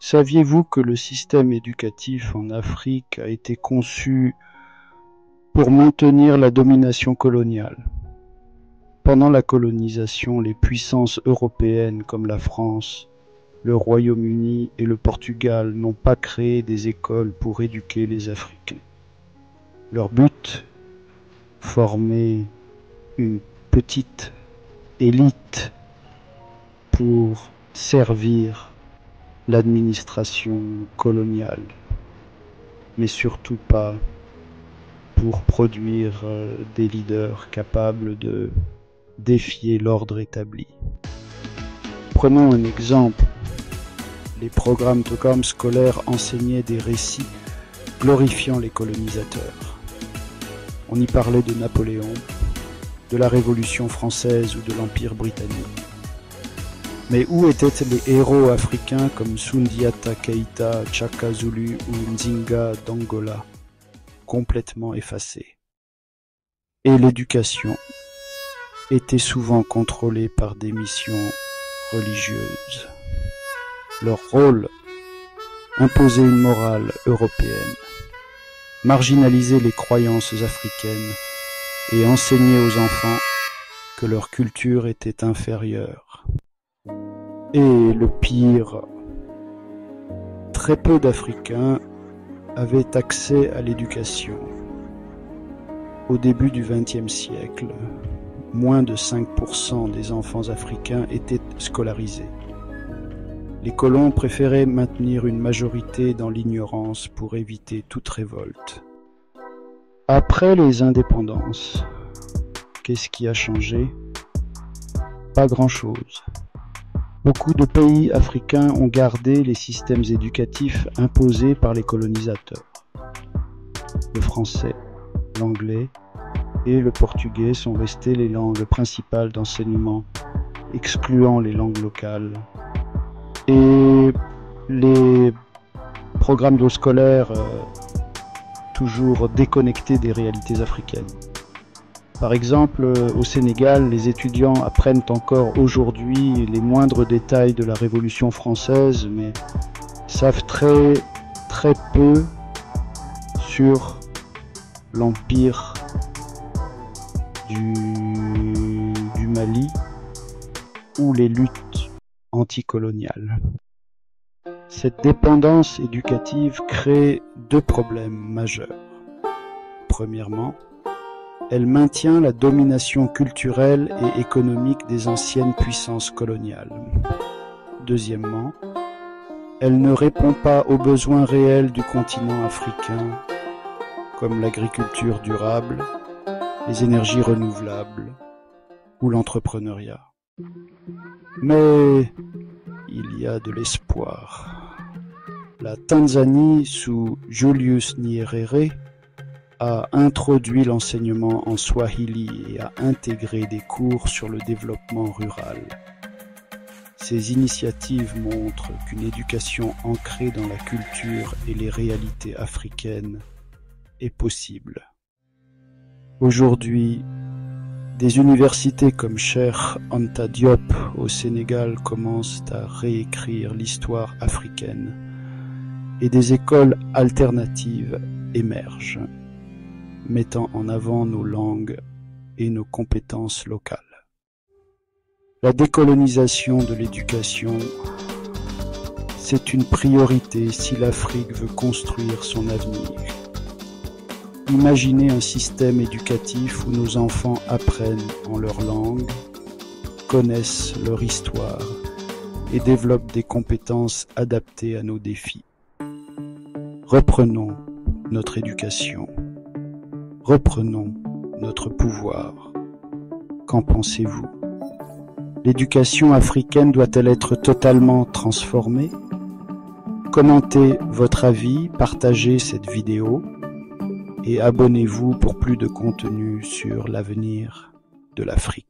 Saviez-vous que le système éducatif en Afrique a été conçu pour maintenir la domination coloniale? Pendant la colonisation, les puissances européennes comme la France, le Royaume-Uni et le Portugal n'ont pas créé des écoles pour éduquer les Africains. Leur but, former une petite élite pour servir l'administration coloniale, mais surtout pas pour produire des leaders capables de défier l'ordre établi. Prenons un exemple. Les programmes scolaires enseignaient des récits glorifiant les colonisateurs. On y parlait de Napoléon, de la Révolution française ou de l'Empire britannique. Mais où étaient les héros africains comme Sundiata Keita, Tchaka Zulu ou Nzinga d'Angola, complètement effacés? Et l'éducation était souvent contrôlée par des missions religieuses. Leur rôle, imposer une morale européenne, marginaliser les croyances africaines et enseigner aux enfants que leur culture était inférieure. Et le pire, très peu d'Africains avaient accès à l'éducation. Au début du XXe siècle, moins de 5% des enfants africains étaient scolarisés. Les colons préféraient maintenir une majorité dans l'ignorance pour éviter toute révolte. Après les indépendances, qu'est-ce qui a changé? Pas grand-chose. Beaucoup de pays africains ont gardé les systèmes éducatifs imposés par les colonisateurs. Le français, l'anglais et le portugais sont restés les langues principales d'enseignement, excluant les langues locales. Et les programmes d'eau scolaire toujours déconnectés des réalités africaines. Par exemple, au Sénégal, les étudiants apprennent encore aujourd'hui les moindres détails de la Révolution française, mais savent très peu sur l'empire du Mali ou les luttes anticoloniales. Cette dépendance éducative crée deux problèmes majeurs. Premièrement, elle maintient la domination culturelle et économique des anciennes puissances coloniales. Deuxièmement, elle ne répond pas aux besoins réels du continent africain, comme l'agriculture durable, les énergies renouvelables ou l'entrepreneuriat. Mais il y a de l'espoir. La Tanzanie, sous Julius Nyerere, a introduit l'enseignement en swahili et a intégré des cours sur le développement rural. Ces initiatives montrent qu'une éducation ancrée dans la culture et les réalités africaines est possible. Aujourd'hui, des universités comme Cheikh Anta Diop au Sénégal commencent à réécrire l'histoire africaine et des écoles alternatives émergent, mettant en avant nos langues et nos compétences locales. La décolonisation de l'éducation, c'est une priorité si l'Afrique veut construire son avenir. Imaginez un système éducatif où nos enfants apprennent en leur langue, connaissent leur histoire et développent des compétences adaptées à nos défis. Reprenons notre éducation. Reprenons notre pouvoir. Qu'en pensez-vous? L'éducation africaine doit-elle être totalement transformée? Commentez votre avis, partagez cette vidéo et abonnez-vous pour plus de contenu sur l'avenir de l'Afrique.